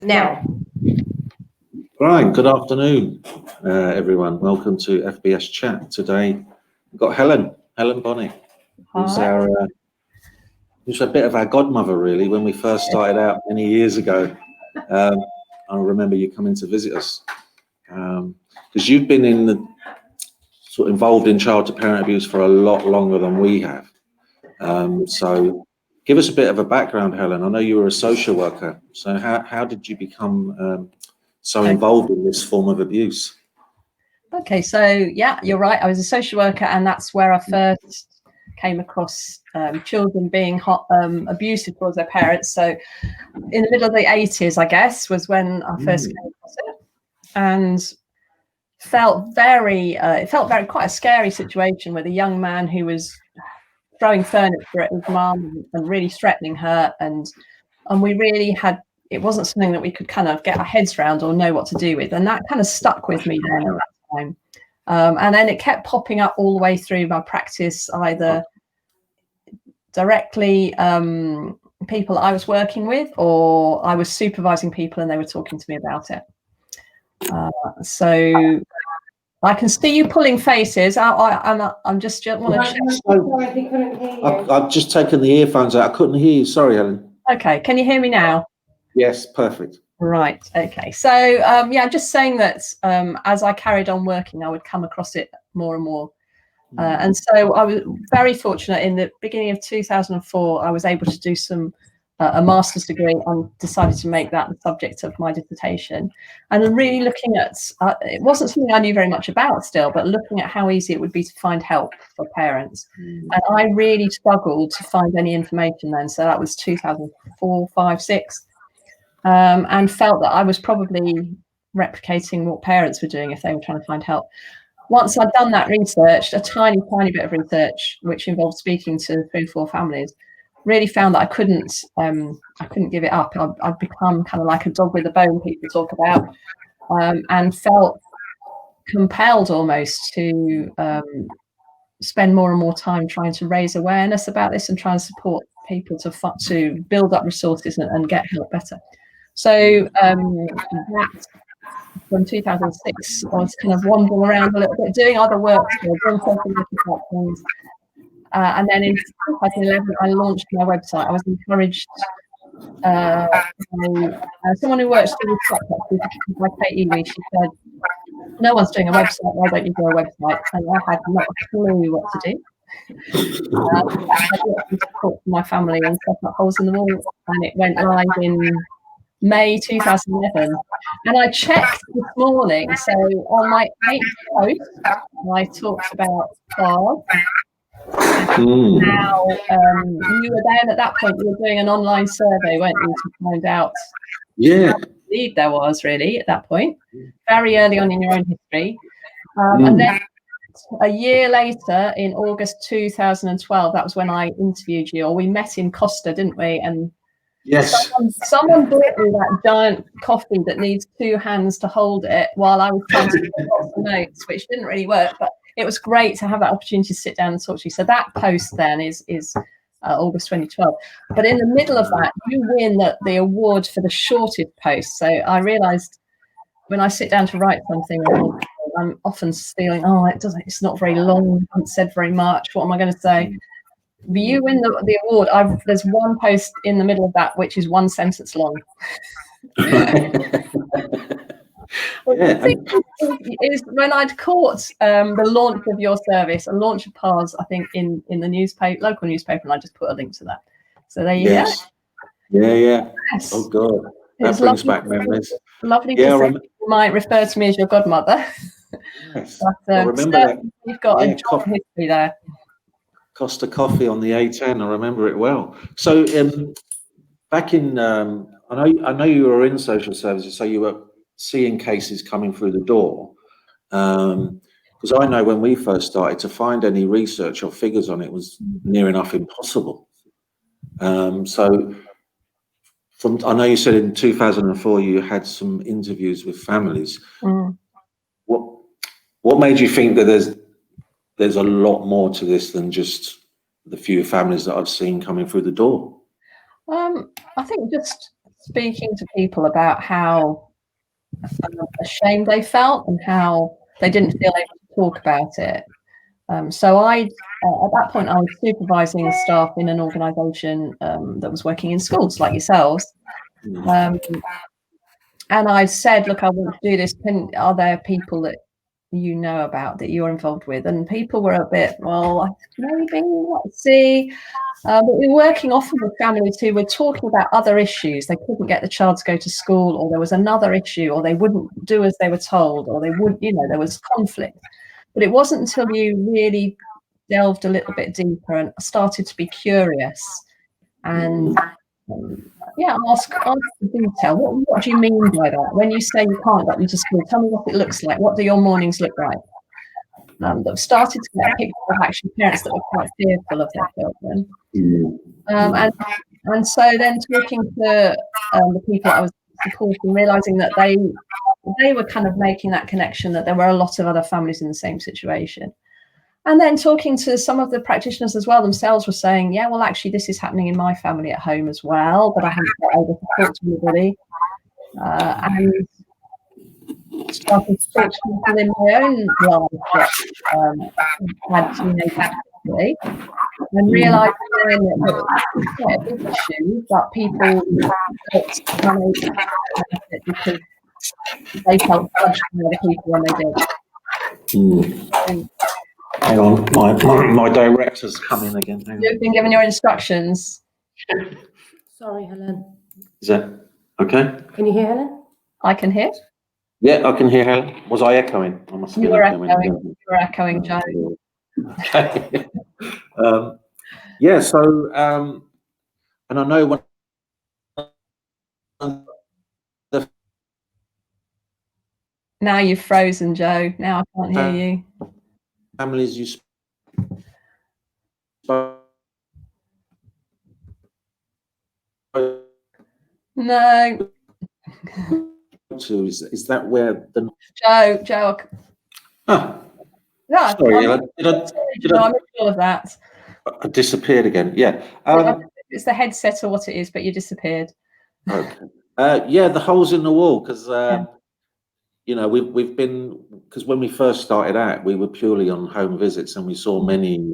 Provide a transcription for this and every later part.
Now. Right, good afternoon, everyone. Welcome to FBS Chat. Today we've got Helen Bonnick, who's a bit of our godmother, really, when we first started out many years ago. I remember you coming to visit us because you've been involved in child-to-parent abuse for a lot longer than we have. So give us a bit of a background, Helen. I know you were a social worker. So how did you become so involved in this form of abuse? Okay, so yeah, you're right. I was a social worker, and that's where I first came across children being abusive towards their parents. So in the middle of the 80s, I guess, was when I first came across it, and felt very quite a scary situation with a young man who was throwing furniture at his mum and really threatening her, and we really had. It wasn't something that we could kind of get our heads around or know what to do with. And that kind of stuck with me then at that time. And then it kept popping up all the way through my practice, either directly people I was working with, or I was supervising people and they were talking to me about it. So I can see you pulling faces. I'm just want to check. I've just taken the earphones out. I couldn't hear you. Sorry, Helen. Okay, can you hear me now? Yes, perfect. Right. Okay. So yeah, just saying that as I carried on working, I would come across it more and more. And so I was very fortunate in the beginning of 2004, I was able to do a master's degree and decided to make that the subject of my dissertation. And really looking at, it wasn't something I knew very much about still, but looking at how easy it would be to find help for parents. And I really struggled to find any information then. So that was 2004, 5, 6. And felt that I was probably replicating what parents were doing if they were trying to find help. Once I'd done that research, a tiny bit of research, which involved speaking to 3 or 4 families, really found that I couldn't give it up. I'd become kind of like a dog with a bone, people talk about, and felt compelled almost to spend more and more time trying to raise awareness about this and try and support people to build up resources and get help better. So that from 2006, I was kind of wandering around a little bit, doing other work, doing things. And then in 2011, I launched my website. I was encouraged by someone who works for the Kate Ely. She said, "No one's doing a website. Why don't you do a website?" And I had not a clue what to do. I did support my family and set up Holes in the Wall, and it went live in May 2011. And I checked this morning, so on my 8th post, I talked about cars. Now, you were then at that point, you were doing an online survey, weren't you, to find out how lead there was really at that point, very early on in your own history. And then a year later, in August 2012, that was when I interviewed you, or we met in Costa, didn't we? And yes, someone brought me that giant coffee that needs 2 hands to hold it while I was trying to take lots of notes, which didn't really work, but it was great to have that opportunity to sit down and talk to you. So that post then is August 2012. But in the middle of that, you win the award for the shortest post. So I realized when I sit down to write something, I'm often feeling, it's not very long, I haven't said very much, what am I going to say? But you win the award. There's one post in the middle of that which is 1 sentence long. Is when I'd caught the launch of your service, a launch of PARS, I think in the newspaper, local newspaper, and I just put a link to that. So there you go. Yeah. Yes. Oh God, that brings back memories. Lovely to say you might refer to me as your godmother. Yes, But, I remember that. You've got a job history there. Costa Coffee on the A10, I remember it well. So back in, I know you were in social services, so you were seeing cases coming through the door. Because I know when we first started, to find any research or figures on it was near enough impossible. So I know you said in 2004 you had some interviews with families. What made you think that there's a lot more to this than just the few families that I've seen coming through the door? I think just speaking to people about how ashamed they felt and how they didn't feel able to talk about it. So at that point, I was supervising staff in an organisation that was working in schools like yourselves. And I said, look, I want to do this. Are there people that you know about that you're involved with? And people were a bit, well, maybe, let's see. But we were working often with families who were talking about other issues. They couldn't get the child to go to school, or there was another issue, or they wouldn't do as they were told, or they would, there was conflict. But it wasn't until you really delved a little bit deeper and started to be curious and ask the detail. What do you mean by that? When you say you can't get them to school, tell me what it looks like. What do your mornings look like? That started to get a picture of actually parents that were quite fearful of their children. And so then talking to the people I was supporting, realising that they were kind of making that connection, that there were a lot of other families in the same situation. And then talking to some of the practitioners as well themselves were saying, yeah, well, actually, this is happening in my family at home as well, but I haven't been able to talk to anybody. And started to talk to people in my own life that had teenagers, and realising that it's quite a big issue, but people felt managed it because they felt judged by other people when they did. Hang on, my director's coming again. You've been given your instructions. Sorry, Helen. Is that okay? Can you hear Helen? I can hear. Yeah, I can hear Helen. Was I echoing? I must have been echoing. You were echoing, Joe. Okay. So, and I know when now you've frozen, Joe. Now I can't hear you. Families you spoke No. to, is that where the Joe? Yeah, sorry, I'm sure of that. I disappeared again. Yeah, it's the headset or what it is, but you disappeared. Okay. The holes in the wall, because we've been, because when we first started out, we were purely on home visits, and we saw many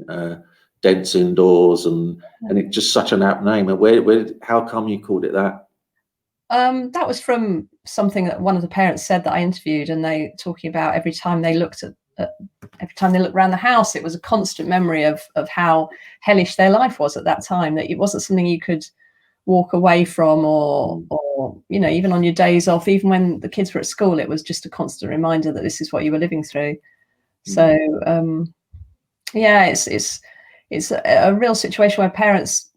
dents indoors, and it's just such an apt name. And how come you called it that? That was from something that one of the parents said that I interviewed, and they talking about every time they looked around the house, it was a constant memory of how hellish their life was at that time, that it wasn't something you could walk away from, or even on your days off, even when the kids were at school, it was just a constant reminder that this is what you were living through. So it's a real situation where parents,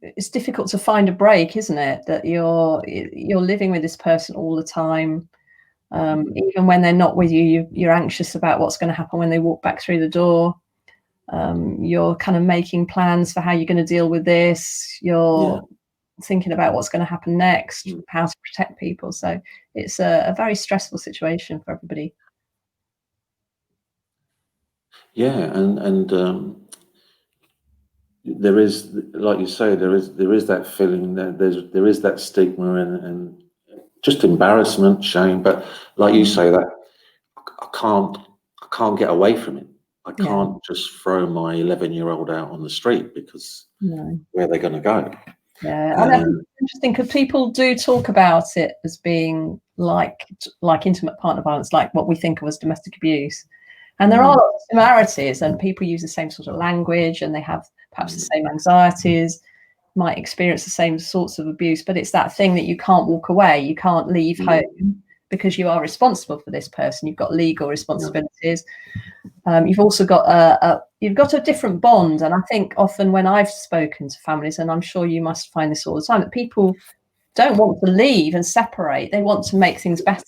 it's difficult to find a break, isn't it? That you're living with this person all the time. Even when they're not with you, you're anxious about what's going to happen when they walk back through the door. You're kind of making plans for how you're going to deal with this. You're thinking about what's going to happen next, how to protect people. So it's a very stressful situation for everybody. Yeah, and there is, like you say, there is that feeling that there is that stigma and just embarrassment, shame. But like you say, that I can't get away from it. I can't just throw my 11-year-old out on the street, because where are they going to go? Yeah, and that's interesting, because people do talk about it as being like intimate partner violence, like what we think of as domestic abuse. And there are similarities, and people use the same sort of language, and they have perhaps the same anxieties, might experience the same sorts of abuse. But it's that thing that you can't walk away, you can't leave home, because you are responsible for this person. You've got legal responsibilities. You've also got a different bond. And I think often when I've spoken to families, and I'm sure you must find this all the time, that people don't want to leave and separate. They want to make things better.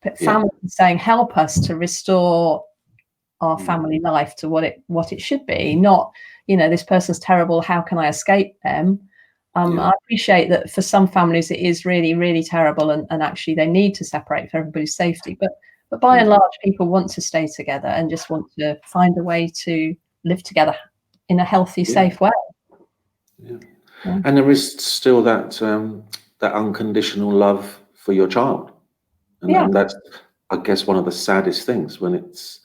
But families saying, help us to restore our family life to what it should be, not, this person's terrible, how can I escape them? I appreciate that for some families it is really, really terrible, and actually they need to separate for everybody's safety. But by and large, people want to stay together and just want to find a way to live together in a healthy, safe way. Yeah. And there is still that that unconditional love for your child. And that's, I guess, one of the saddest things when it's,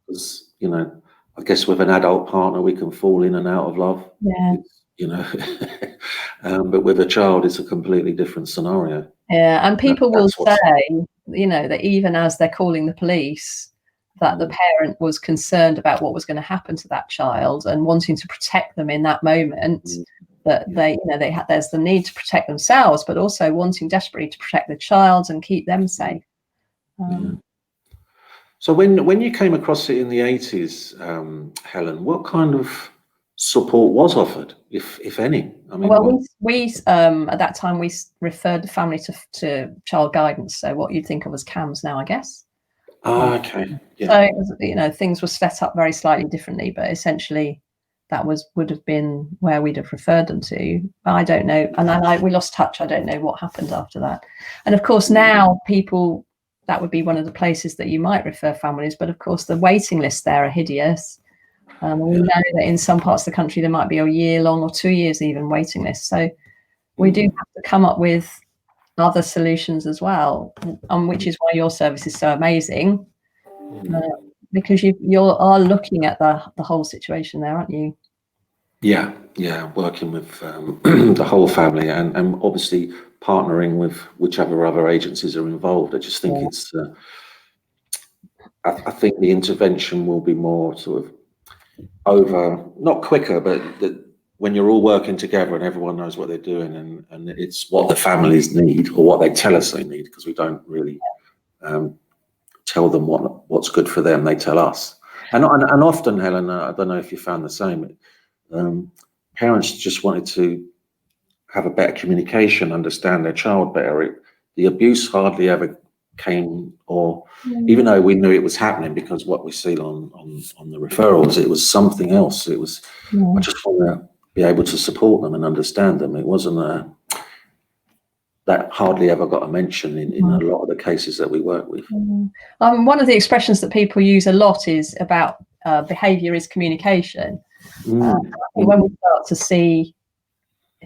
because, you know, I guess with an adult partner, we can fall in and out of love. Yeah. You know, but with a child, it's a completely different scenario. Yeah, and people will say, you know, that even as they're calling the police, that the parent was concerned about what was going to happen to that child and wanting to protect them in that moment. That they, you know, there's the need to protect themselves, but also wanting desperately to protect the child and keep them safe. So when you came across it in the 80s, Helen, what kind of support was offered, if any? I mean, well, we at that time we referred the family to child guidance, so what you'd think of as CAMS now, I guess. Okay. Yeah. So it was, you know, things were set up very slightly differently, but essentially that would have been where we'd have referred them to. I don't know, and we lost touch. I don't know what happened after that. And of course now people, that would be one of the places that you might refer families, but of course the waiting lists there are hideous. We know that in some parts of the country there might be a year long or 2 years even waiting list. So we do have to come up with other solutions as well, which is why your service is so amazing, because you are looking at the whole situation there, aren't you? Yeah, working with the whole family and obviously partnering with whichever other agencies are involved. I just think it's, I think the intervention will be more sort of not quicker, but when you're all working together and everyone knows what they're doing and it's what the families need or what they tell us they need, because we don't really tell them what's good for them, they tell us. And often, Helen, I don't know if you found the same, parents just wanted to have a better communication, understand their child better. The abuse hardly ever came, or even though we knew it was happening, because what we see on the referrals, it was something else. It was, I just want to be able to support them and understand them. It wasn't that hardly ever got a mention in a lot of the cases that we work with. One of the expressions that people use a lot is about behaviour is communication. When we start to see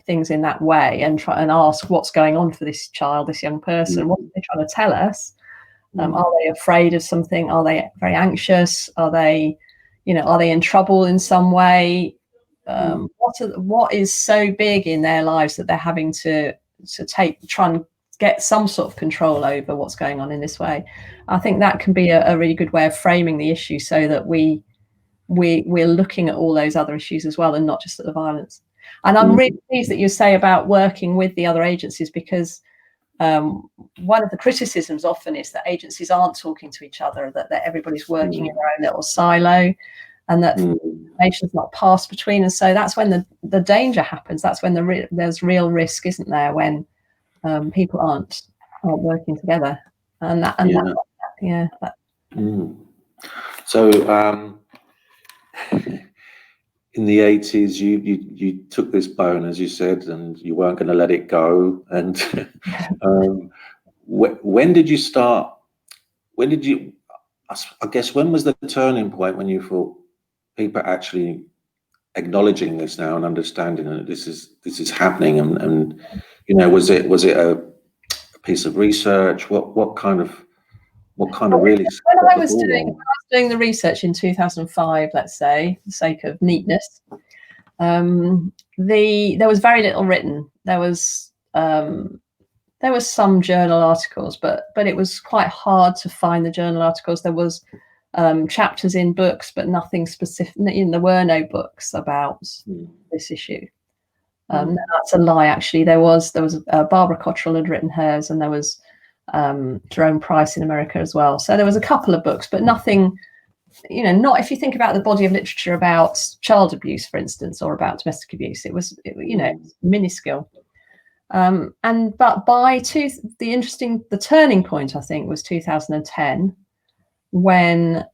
things in that way and try and ask what's going on for this child, this young person, what are they trying to tell us? Are they afraid of something? Are they very anxious? Are they in trouble in some way? What is so big in their lives that they're having to try and get some sort of control over what's going on in this way? I think that can be a really good way of framing the issue, so that we're looking at all those other issues as well, and not just at the violence. And I'm really pleased that you say about working with the other agencies, because one of the criticisms often is that agencies aren't talking to each other, that everybody's working in their own little silo, and that information's not passed between. And so that's when the danger happens. That's when there's real risk, isn't there, when people aren't working together. So in the 80s, you took this bone, as you said, and you weren't going to let it go. And when did you start? When did you? I guess when was the turning point when you thought people are actually acknowledging this now and understanding that this is happening? And you know, was it a piece of research? What kind of really? When I was doing the research in 2005, let's say, for the sake of neatness, there was very little written. There was some journal articles, but it was quite hard to find the journal articles. There was chapters in books, but nothing specific. There were no books about this issue. That's a lie, actually. There was Barbara Cottrell had written hers, and there was Jerome Price in America as well. So there was a couple of books, but nothing, not if you think about the body of literature about child abuse, for instance, or about domestic abuse, it was minuscule. But the turning point, I think, was 2010, when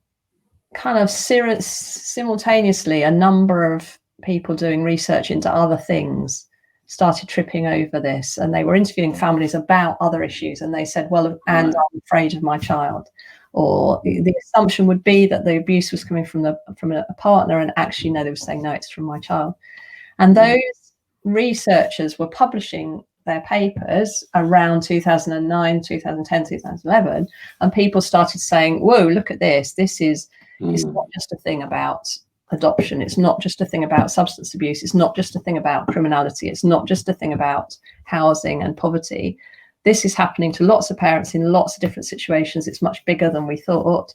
kind of simultaneously a number of people doing research into other things started tripping over this, and they were interviewing families about other issues, and they said, well, and I'm afraid of my child, or the assumption would be that the abuse was coming from a partner, and actually no, they were saying no, it's from my child. And those researchers were publishing their papers around 2009, 2010, 2011, and people started saying, whoa, look at this. This is, it's not just a thing about adoption. It's not just a thing about substance abuse. It's not just a thing about criminality. It's not just a thing about housing and poverty. This is happening to lots of parents in lots of different situations. It's much bigger than we thought.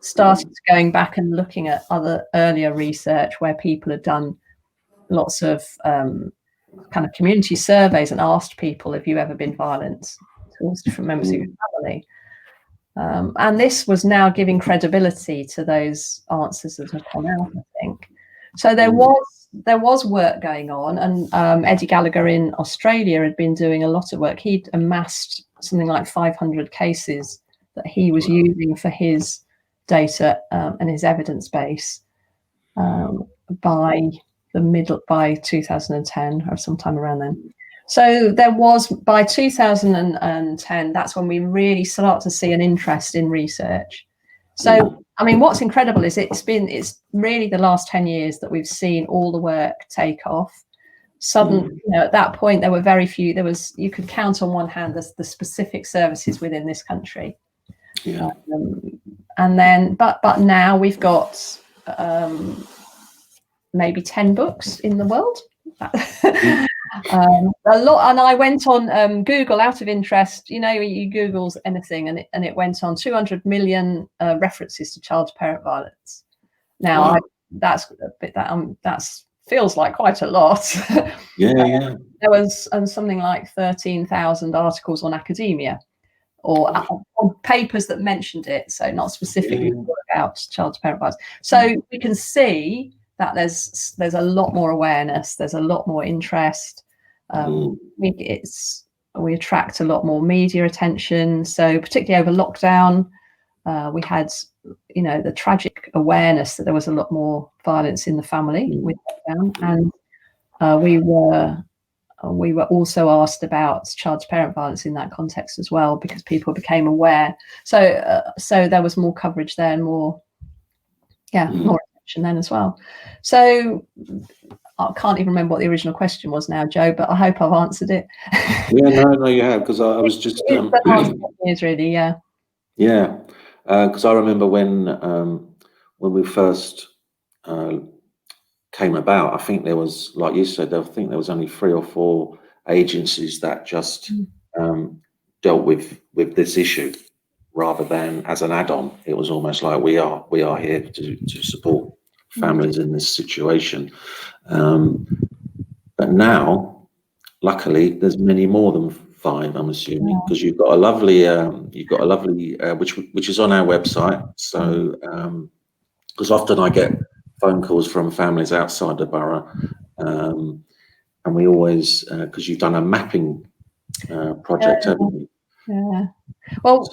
Started going back and looking at other earlier research where people had done lots of kind of community surveys and asked people, have you ever been violent towards different members of your family? And this was now giving credibility to those answers that had come out, I think. So there was work going on, and Eddie Gallagher in Australia had been doing a lot of work. He'd amassed something like 500 cases that he was using for his data and his evidence base by 2010 or sometime around then. So there was, by 2010, that's when we really start to see an interest in research. So, I mean, what's incredible is it's really the last 10 years that we've seen all the work take off. Suddenly, at that point, there were very few. You could count on one hand the specific services within this country. Yeah. And then, but now we've got maybe 10 books in the world. A lot. And I went on Google out of interest. You Google anything, and it went on 200 million references to child-to-parent violence. Now, Wow. That feels like quite a lot. Yeah. There was something like 13,000 articles on academia or on papers that mentioned it, so not specifically about child-to-parent violence. So we can see that there's a lot more awareness, there's a lot more interest. We attract a lot more media attention. So particularly over lockdown, we had, the tragic awareness that there was a lot more violence in the family with lockdown, and we were also asked about child-to-parent violence in that context as well, because people became aware. So there was more coverage there and more attention then as well. So I can't even remember what the original question was now, Joe, but I hope I've answered it. No, you have, because I was just is really, because I remember when we first came about, I think there was, like you said, I think there was only 3 or 4 agencies that just dealt with this issue, rather than as an add-on. It was almost like we are here to support families in this situation. But now, luckily, there's many more than 5, I'm assuming, because you've got a lovely which is on our website. So because often I get phone calls from families outside the borough, and we always, because you've done a mapping project, haven't you? Yeah. Well,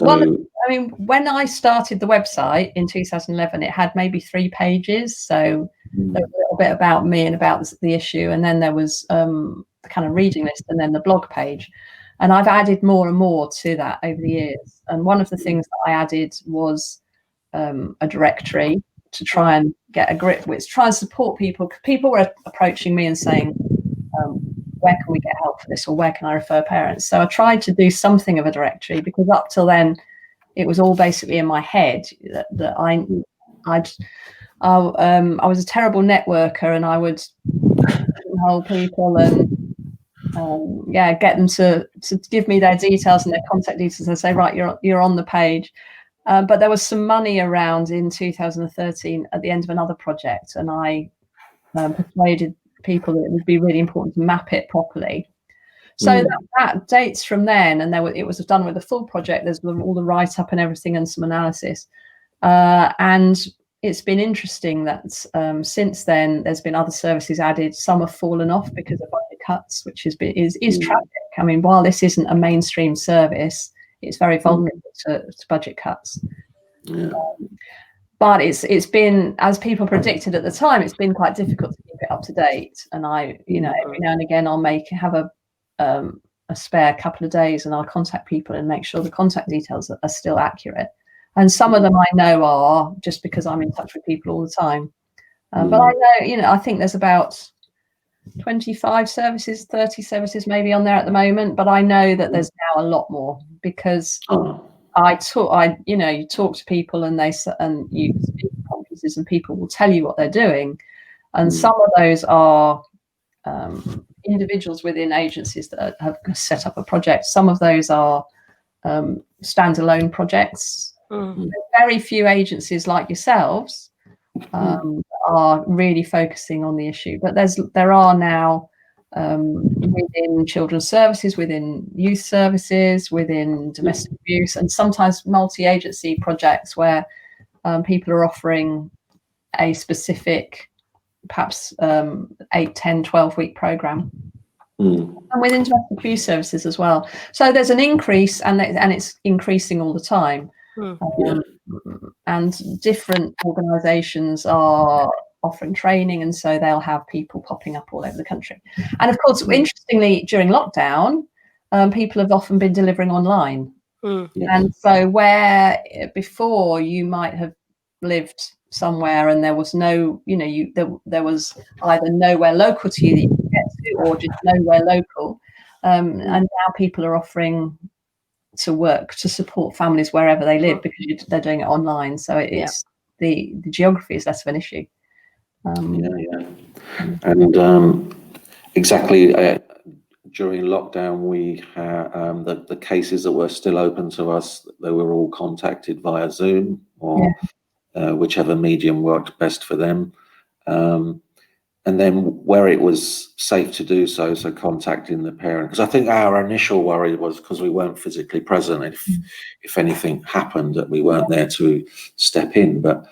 when I started the website in 2011, it had maybe 3 pages. So there was a little bit about me and about the issue, and then there was the kind of reading list, and then the blog page. And I've added more and more to that over the years. And one of the things that I added was a directory to try and get a grip with, try and support people. People were approaching me and saying, where can we get help for this, or where can I refer parents? So I tried to do something of a directory, because up till then it was all basically in my head that I was a terrible networker, and I would hold people and get them to give me their details and their contact details and say, right, you're on the page. But there was some money around in 2013 at the end of another project, and I persuaded people that it would be really important to map it properly. So that dates from then, and it was done with a full project. There's all the write-up and everything, and some analysis. And it's been interesting that since then there's been other services added. Some have fallen off because of budget cuts, which is tragic. I mean, while this isn't a mainstream service, it's very vulnerable to budget cuts. But it's been, as people predicted at the time, it's been quite difficult to keep it up to date. And I, every now and again, I'll have a spare couple of days, and I'll contact people and make sure the contact details are still accurate. And some of them I know are, just because I'm in touch with people all the time. But I know, I think there's about 25 services, 30 services maybe on there at the moment, but I know that there's now a lot more because you talk to people and you speak at conferences and people will tell you what they're doing, and some of those are individuals within agencies that have set up a project. Some of those are standalone projects. Very few agencies like yourselves are really focusing on the issue, but there are now within children's services, within youth services, within domestic abuse, and sometimes multi-agency projects where people are offering a specific, perhaps 8, 10, 12-week program. And within domestic abuse services as well. So there's an increase, and it's increasing all the time. And different organisations are offering training, and so they'll have people popping up all over the country. And of course, interestingly, during lockdown, people have often been delivering online. And so where before you might have lived somewhere and there was no, there was either nowhere local to you that you could get to, or just nowhere local, and now people are offering to work to support families wherever they live because they're doing it online. So it's the geography is less of an issue. And exactly. During lockdown, we had the cases that were still open to us. They were all contacted via Zoom or whichever medium worked best for them. And then where it was safe to do so contacting the parent. Because I think our initial worry was because we weren't physically present. If anything happened, that we weren't there to step in. But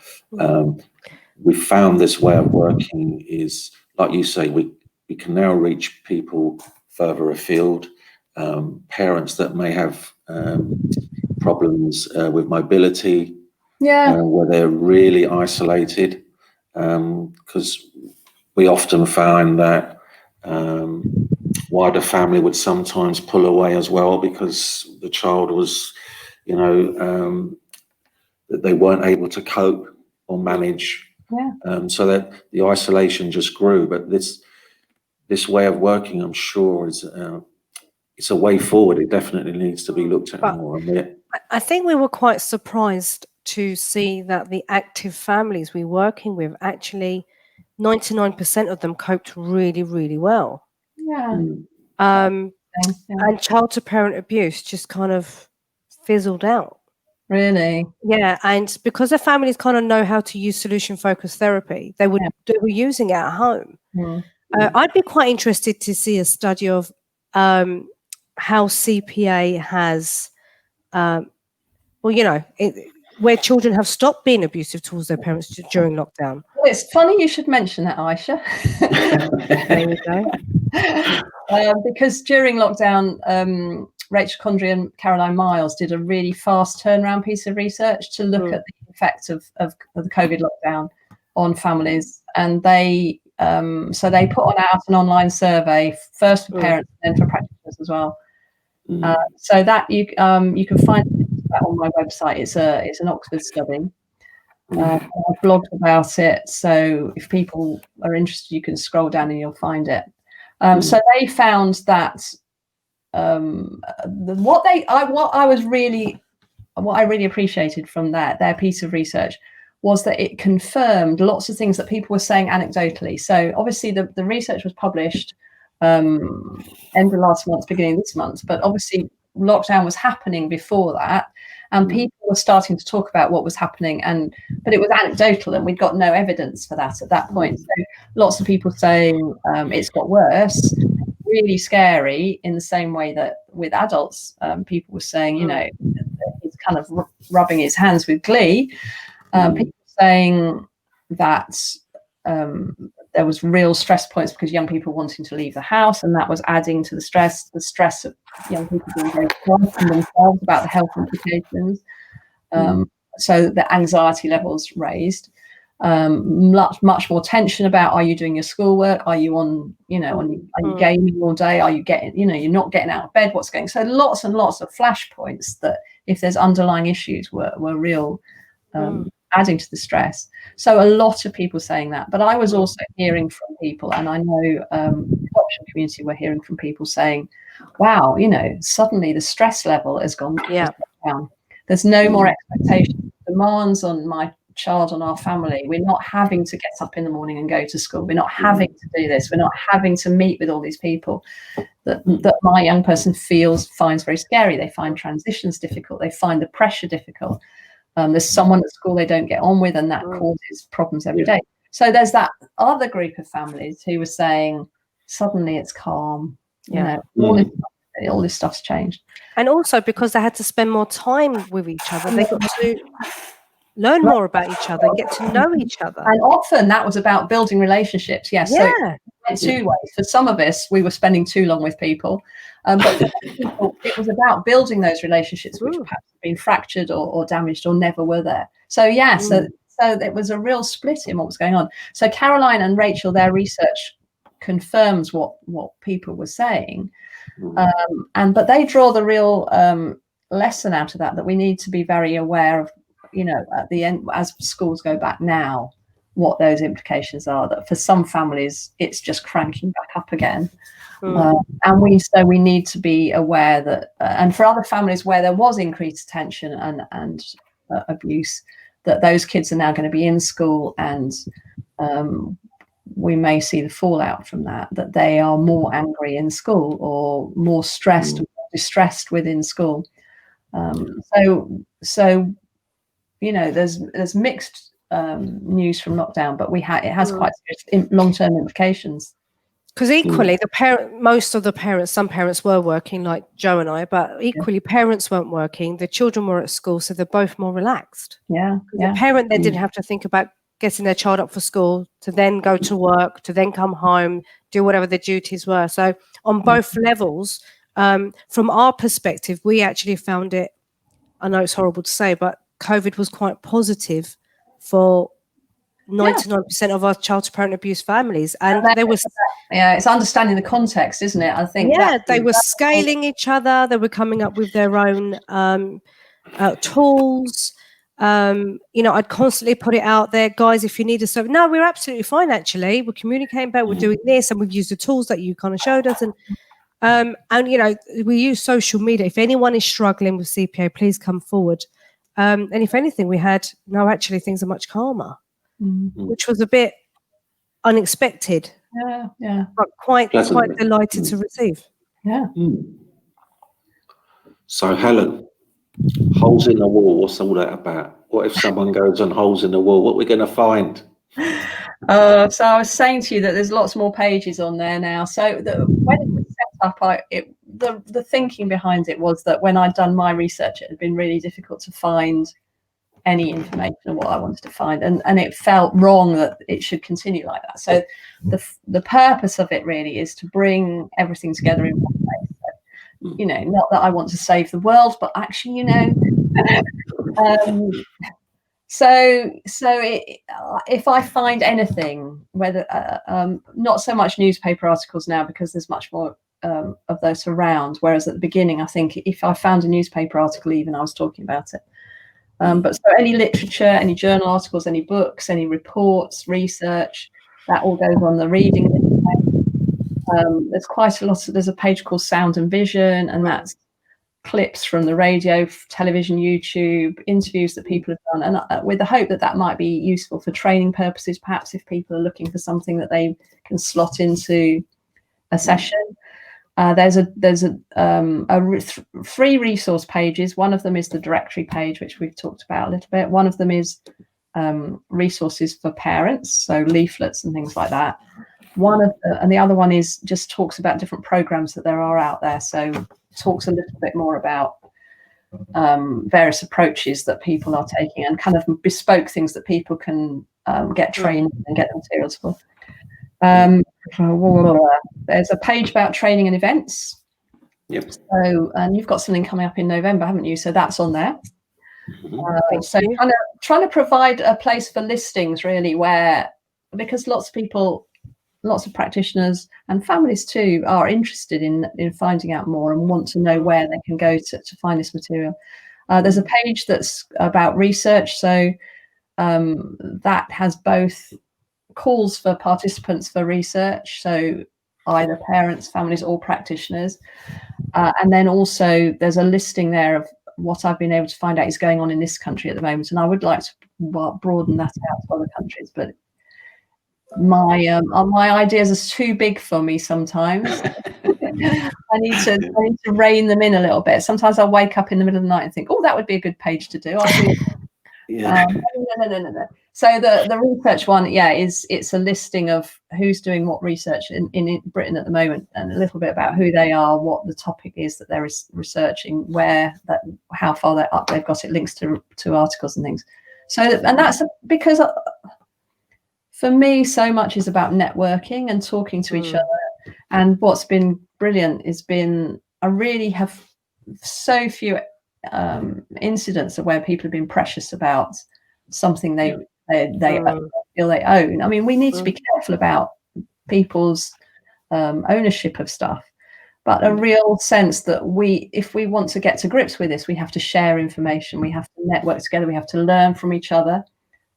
we found this way of working is, like you say, we can now reach people further afield, parents that may have problems with mobility, where they're really isolated, because we often find that wider family would sometimes pull away as well because the child was, that they weren't able to cope or manage, so that the isolation just grew. But this way of working, I'm sure, is it's a way forward. It definitely needs to be looked at more. I think we were quite surprised to see that the active families we're working with, actually 99% of them coped really, really well. And child to parent abuse just kind of fizzled out. Really? Yeah, and because the families kind of know how to use solution-focused therapy, they were using it at home. I'd be quite interested to see a study of how CPA has, where children have stopped being abusive towards their parents during lockdown. Well, it's funny you should mention that, Aisha. There you go. Because during lockdown, Rachel Condry and Caroline Miles did a really fast turnaround piece of research to look at the effect of the COVID lockdown on families, and they put out an online survey first for parents and then for practitioners as well. So that you can find that on my website. It's an Oxford study. I've blogged about it, so if people are interested, you can scroll down and you'll find it. So they found that what I really appreciated from their piece of research was that it confirmed lots of things that people were saying anecdotally. So obviously the research was published end of last month, beginning of this month, but obviously lockdown was happening before that, and people were starting to talk about what was happening, but it was anecdotal and we'd got no evidence for that at that point. So lots of people saying it's got worse, really scary, in the same way that with adults, people were saying, he's kind of rubbing his hands with glee. People saying that there was real stress points because young people wanting to leave the house, and that was adding to the stress of young people being very frightened themselves about the health implications. So the anxiety levels raised. Much more tension about, are you doing your schoolwork? Are you on, are you gaming all day? Are you getting, you're not getting out of bed? What's going? So lots and lots of flashpoints that, if there's underlying issues, were real adding to the stress. So a lot of people saying that, but I was also hearing from people, and I know the adoption community were hearing from people saying, wow, suddenly the stress level has gone down. There's no more expectation, demands on my child, on our family. We're not having to get up in the morning and go to school. We're not having to do this. We're not having to meet with all these people that my young person finds very scary. They find transitions difficult. They find the pressure difficult. There's someone at school they don't get on with, and that causes problems every day. So there's that other group of families who were saying, suddenly it's calm. All this stuff's changed. And also because they had to spend more time with each other, they got to learn more about each other and get to know each other. And often that was about building relationships. Yes. So it went two ways. For some of us, we were spending too long with people. But for people, it was about building those relationships which perhaps had been fractured or damaged or never were there. So so there was a real split in what was going on. So Caroline and Rachel, their research confirms what people were saying. But they draw the real lesson out of that we need to be very aware of, at the end, as schools go back now, what those implications are, that for some families it's just cranking back up again. And we need to be aware that and for other families where there was increased tension and abuse, that those kids are now going to be in school, and we may see the fallout from that they are more angry in school or more stressed or distressed within school. So there's mixed news from lockdown, but it has quite serious long-term implications. Because equally, some parents were working, like Joe and I, but equally parents weren't working. The children were at school, so they're both more relaxed. The parent then didn't have to think about getting their child up for school, to then go to work, to then come home, do whatever their duties were. So on both levels, from our perspective, we actually found it, I know it's horrible to say, but COVID was quite positive for 99% of our child to parent abuse families. And there was it's understanding the context, isn't it? I think they were scaling each other. They were coming up with their own tools. I'd constantly put it out there, guys, if you need us. So no, we're absolutely fine. Actually, we're communicating better. We're doing this, and we've used the tools that you kind of showed us. And we use social media. If anyone is struggling with CPA, please come forward. And if anything, we had actually things are much calmer, which was a bit unexpected. But quite delighted to receive. So Helen, holes in the wall, what's all that about? What if someone goes on holes in the wall? What are we going to find? So I was saying to you that there's lots more pages on there now. So when it was set up, the thinking behind it was that when I'd done my research, it had been really difficult to find any information on what I wanted to find, and it felt wrong that it should continue like that. So the purpose of it really is to bring everything together in one place. Not that I want to save the world, but actually, if I find anything, whether not so much newspaper articles now, because there's much more of those around, whereas at the beginning, I think if I found a newspaper article, even I was talking about it. But so any literature, any journal articles, any books, any reports, research, that all goes on the reading list. There's quite a lot. There's a page called Sound and Vision, and that's clips from the radio, television, YouTube, interviews that people have done, and with the hope that might be useful for training purposes, perhaps if people are looking for something that they can slot into a session. There's free resource pages. One of them is the directory page, which we've talked about a little bit. One of them is resources for parents, so leaflets and things like that. And the other one is just talks about different programs that there are out there. So talks a little bit more about various approaches that people are taking and kind of bespoke things that people can get trained and get the materials for. There's a page about training and events. Yep. So, and you've got something coming up in November, haven't you? So that's on there. So trying to provide a place for listings, really, because lots of practitioners and families too are interested in finding out more and want to know where they can go to find this material. There's a page that's about research. So that has both calls for participants for research, so either parents, families, or practitioners. And then also there's a listing there of what I've been able to find out is going on in this country at the moment. And I would like to broaden that out to other countries, but my ideas are too big for me sometimes. I need to rein them in a little bit. Sometimes I'll wake up in the middle of the night and think, oh, that would be a good page to do. I'll do no. So the research one, it's a listing of who's doing what research in Britain at the moment, and a little bit about who they are, what the topic is that they're researching, how far they're up. They've got it links to articles and things. So, and that's because for me, so much is about networking and talking to each other. And what's been brilliant I really have so few incidents of where people have been precious about something they feel they own. I mean, we need to be careful about people's ownership of stuff, but a real sense that if we want to get to grips with this, we have to share information, we have to network together, we have to learn from each other,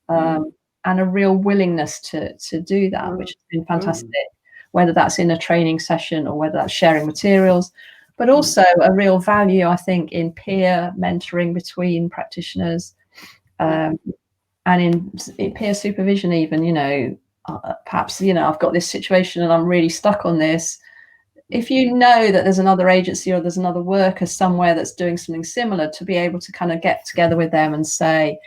and a real willingness to do that, which has been fantastic, whether that's in a training session or whether that's sharing materials, but also a real value, I think, in peer mentoring between practitioners, and in peer supervision even, perhaps, I've got this situation and I'm really stuck on this. If you know that there's another agency or there's another worker somewhere that's doing something similar, to be able to kind of get together with them and say,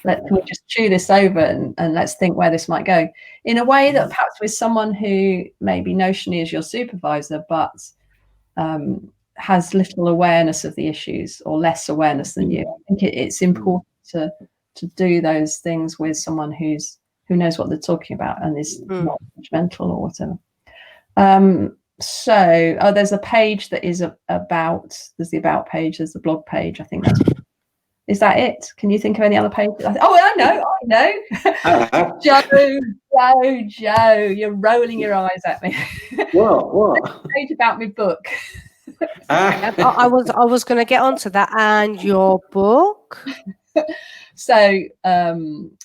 can we just chew this over and let's think where this might go, in a way that perhaps with someone who maybe notionally is your supervisor, but has little awareness of the issues or less awareness than you. I think it's important to do those things with someone who knows what they're talking about and is not judgmental or whatever. So there's a page that is there's the about page, there's the blog page. I think is that it? Can you think of any other pages? I know. Joe, you're rolling your eyes at me. What? Page about my book. I was going to get onto that. And your book? So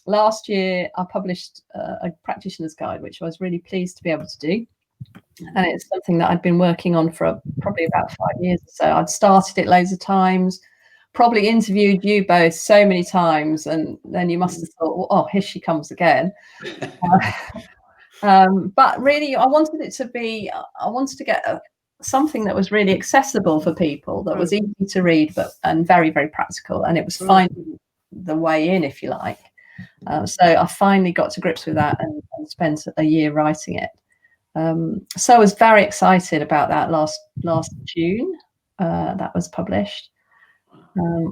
last year I published a practitioner's guide, which I was really pleased to be able to do. And it's something that I'd been working on for probably about 5 years or so. I'd started it loads of times, probably interviewed you both so many times, and then you must have thought, oh, here she comes again. But really, I wanted to get something that was really accessible for people, that was easy to read, and very, very practical. And it was finding the way in, if you like. So I finally got to grips with that and spent a year writing it. So I was very excited about that last June. That was published.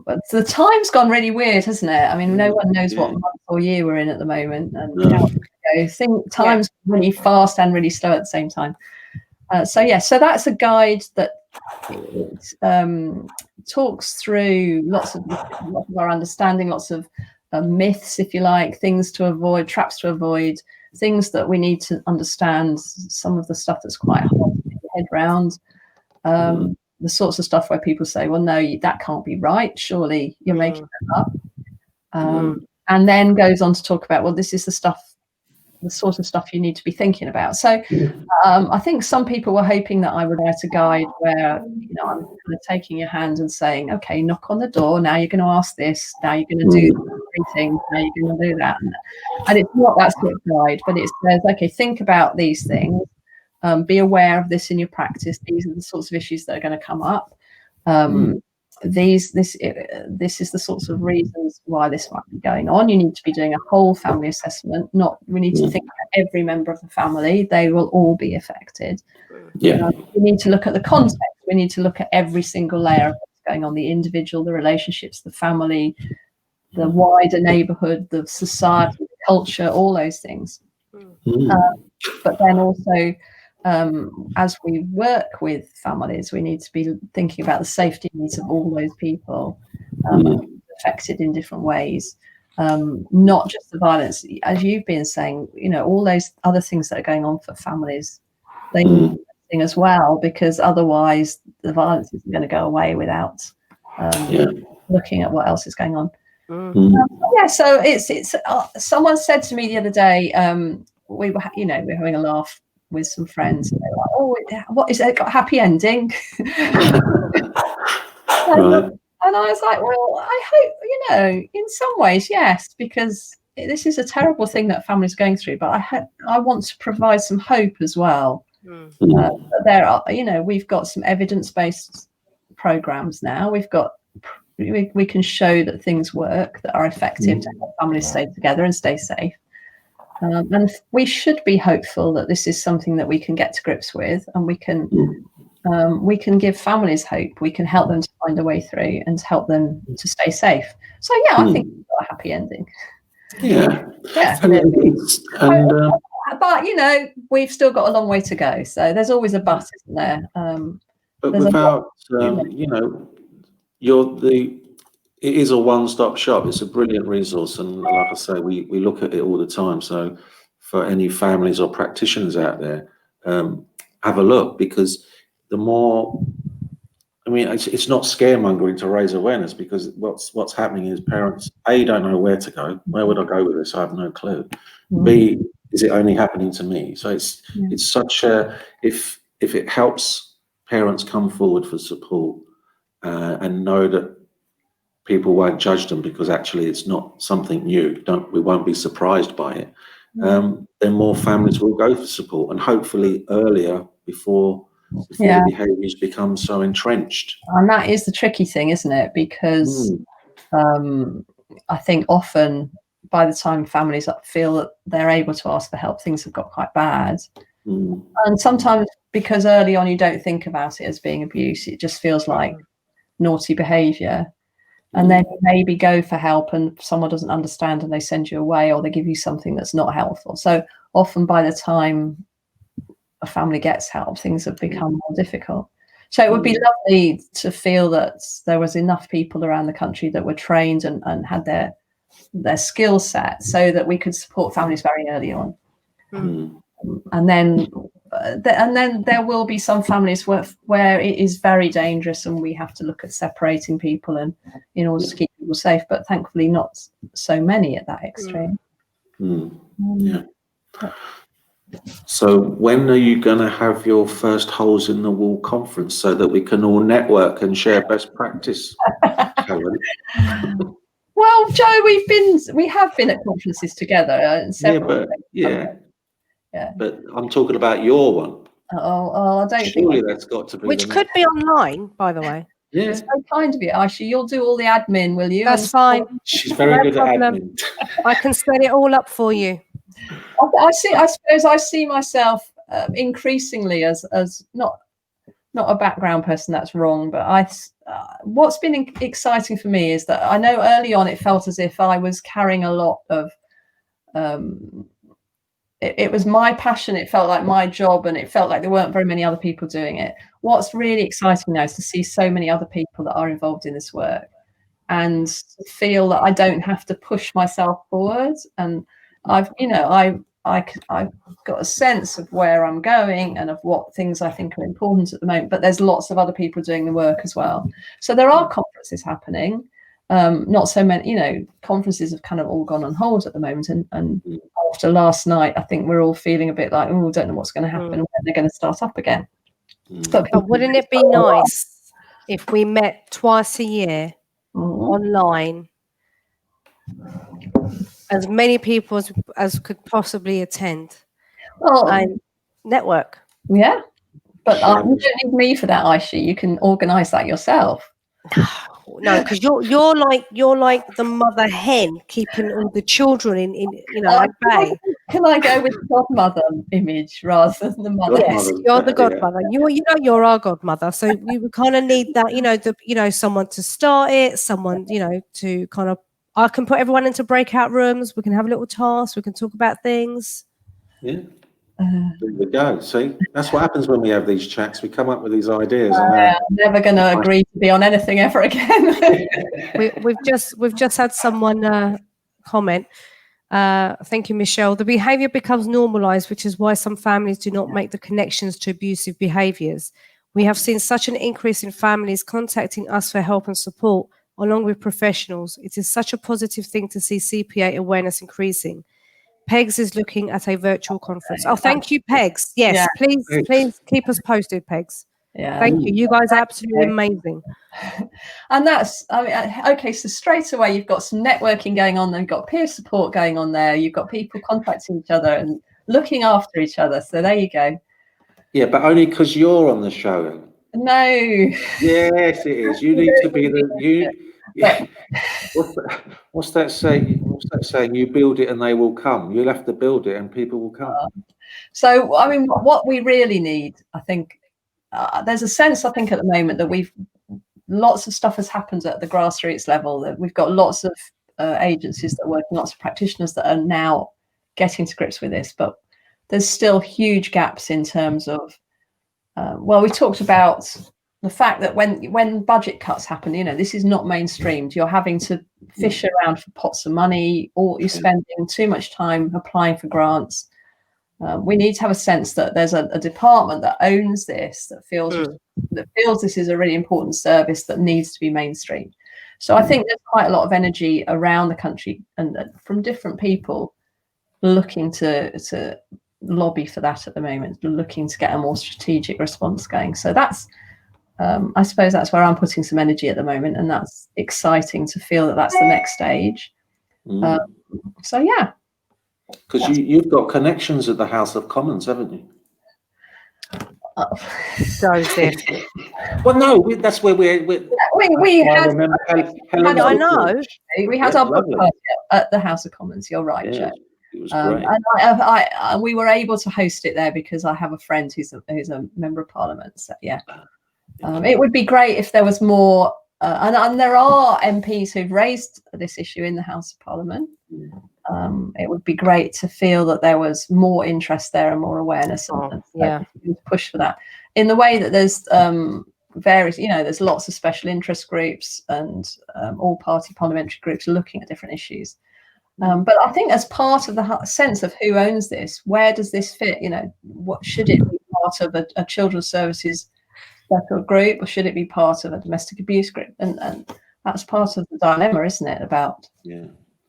But the time's gone really weird, hasn't it? I mean, no one knows what month or year we're in at the moment, and time's really fast and really slow at the same time. So that's a guide that talks through lots of our understanding, lots of myths, if you like, things to avoid, traps to avoid, things that we need to understand, some of the stuff that's quite hard to get your head around. The sorts of stuff where people say, well, no, that can't be right. Surely you're making that up. And then goes on to talk about, well, this is the sort of stuff you need to be thinking about. So I think some people were hoping that I would write a guide where, I'm kind of taking your hand and saying, okay, knock on the door. Now you're going to ask this. Now you're going to do 3 things. Now you're going to do that. And it's not that sort of guide, but it says, okay, think about these things. Be aware of this in your practice. These are the sorts of issues that are going to come up. This is the sorts of reasons why this might be going on. You need to be doing a whole family assessment. We need to think about every member of the family. They will all be affected. We need to look at the context. We need to look at every single layer of what's going on: the individual, the relationships, the family, the wider neighborhood, the society, the culture, all those things. But then also, as we work with families, we need to be thinking about the safety needs of all those people affected in different ways, not just the violence, as you've been saying, all those other things that are going on for families, they need thing as well, because otherwise the violence isn't going to go away without looking at what else is going on. Yeah, so it's someone said to me the other day, we were having a laugh with some friends, and they were like, oh, what is it, got a happy ending? And I was like, well, I hope, in some ways, yes, because this is a terrible thing that families are going through, but I want to provide some hope as well. There are, we've got some evidence-based programs now. We can show that things work, that are effective to help families stay together and stay safe. And we should be hopeful that this is something that we can get to grips with, and we can give families hope. We can help them to find a way through and to help them to stay safe. So yeah, I think we've got a happy ending. Yeah. But we've still got a long way to go. So there's always a but, isn't there? But without, it is a one-stop shop. It's a brilliant resource, and like I say, we look at it all the time. So for any families or practitioners out there, have a look, because the more, it's not scaremongering to raise awareness, because what's happening is parents, A, don't know where to go. Where would I go with this? I have no clue. B, is it only happening to me? So it's such a, if it helps parents come forward for support and know that people won't judge them, because actually it's not something new. We won't be surprised by it. Then more families will go for support, and hopefully earlier, before the behaviours become so entrenched. And that is the tricky thing, isn't it? Because I think often by the time families feel that they're able to ask for help, things have got quite bad. And sometimes because early on you don't think about it as being abuse, it just feels like naughty behaviour. And then you maybe go for help and someone doesn't understand and they send you away, or they give you something that's not helpful. So often by the time a family gets help, things have become more difficult. So it would be lovely to feel that there was enough people around the country that were trained and had their skill set, so that we could support families very early on. And then there will be some families where it is very dangerous, and we have to look at separating people and in order to keep people safe. But thankfully, not so many at that extreme. So when are you going to have your first Holes in the Wall conference, so that we can all network and share best practice, Helen? Well, Joe, we have been at conferences together. But I'm talking about your one. I don't Surely that's got to be. Which could be online, by the way. Yeah. It's very kind of you, Aisha. You'll do all the admin, will you? That's fine. She's very good at admin. I can set it all up for you. I suppose I see myself increasingly as not a background person. That's wrong. But what's been exciting for me is that I know early on it felt as if I was carrying a lot of. It was my passion. It felt like my job, and it felt like there weren't very many other people doing it. What's really exciting now is to see so many other people that are involved in this work, and feel that I don't have to push myself forward. And I've got a sense of where I'm going and of what things I think are important at the moment. But there's lots of other people doing the work as well. So there are conferences happening. Not so many, conferences have kind of all gone on hold at the moment. And after last night, I think we're all feeling a bit like, don't know what's going to happen, when they're going to start up again. But wouldn't it be nice if we met twice a year online, as many people as could possibly attend, and network? Yeah, but you don't need me for that, Aisha. You can organise that yourself. No, because you're like the mother hen, keeping all the children in at bay. Can I go with the godmother image rather than the mother? Yes, you're the godmother. You're our godmother. So we would kind of need that, someone to start it, someone, to kind of. I can put everyone into breakout rooms. We can have a little task. We can talk about things. Yeah. There we go. See, that's what happens when we have these chats. We come up with these ideas. I'm never going to agree to be on anything ever again. we've just had someone comment. Thank you, Michelle. The behaviour becomes normalised, which is why some families do not make the connections to abusive behaviours. We have seen such an increase in families contacting us for help and support along with professionals. It is such a positive thing to see CPA awareness increasing. Pegs is looking at a virtual conference. Oh, thank you, Pegs. Yes, Yeah. please keep us posted, Pegs. Yeah. Thank you. You guys are absolutely amazing. And that's, I mean, okay, so straight away you've got some networking going on, then you've got peer support going on there, you've got people contacting each other and looking after each other. So there you go. Yeah, but only because you're on the show. No. Yes, it is. You need to be Yeah. What's that saying? What's that saying? You build it and they will come. You'll have to build it and people will come. So, I mean, what we really need, I think, there's a sense, I think, at the moment that lots of stuff has happened at the grassroots level. That we've got lots of agencies that work, lots of practitioners that are now getting to grips with this. But there's still huge gaps in terms of, well, we talked about the fact that when budget cuts happen, you know, this is not mainstreamed. You're having to fish around for pots of money, or you're spending too much time applying for grants. We need to have a sense that there's a department that owns this, that feels this is a really important service that needs to be mainstreamed. So I think there's quite a lot of energy around the country and from different people looking to lobby for that at the moment, looking to get a more strategic response going. So that's, I suppose that's where I'm putting some energy at the moment, and that's exciting to feel that that's the next stage. So yeah. Because you've got connections at the House of Commons, haven't you? Joseph. Well, no, that's where we had. remember I know. We had our book party at the House of Commons. You're right, Joe. It was great. And we were able to host it there because I have a friend who's a member of Parliament. So yeah, it would be great if there was more. And there are MPs who've raised this issue in the House of Parliament. It would be great to feel that there was more interest there and more awareness and push for that in the way that there's various, you know, there's lots of special interest groups and all party parliamentary groups looking at different issues. But I think as part of the sense of who owns this, where does this fit? You know, what should it be part of a children's services special group, or should it be part of a domestic abuse group? And that's part of the dilemma, isn't it? About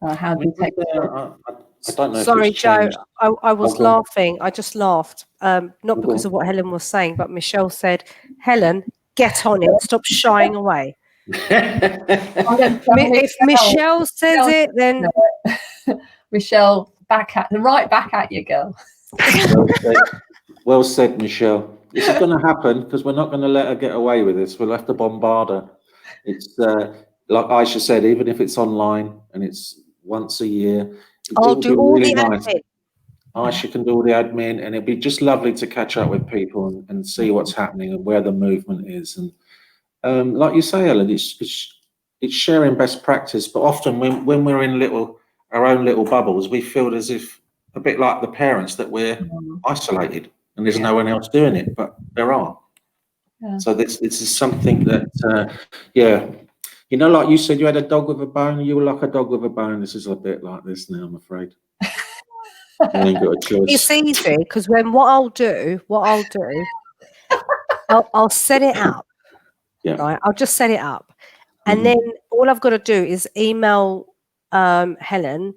how do you take I don't know. Sorry, Joe. I was laughing. I just laughed, not because of what Helen was saying, but Michelle said, "Helen, get on it. Stop shying away." If Michelle says it, then Michelle, back at you, girl. Well said, Michelle. This is going to happen because we're not going to let her get away with this. We'll have to bombard her. It's like Aisha said, even if it's online and it's once a year, I'll do all the admin. Aisha can do all the admin, and it'd be just lovely to catch up with people and see what's happening and where the movement is. And like you say, Ellen, it's sharing best practice. But often when we're in our own little bubbles, we feel as if, a bit like the parents, that we're isolated and there's no one else doing it, but there are. So this is something that you know, like you said, you had a dog with a bone. You were like a dog with a bone. This is a bit like this now, I'm afraid. You ain't got a choice. It's easy because what I'll do, I'll set it up. Yeah. Right. I'll just set it up, and then all I've got to do is email Helen.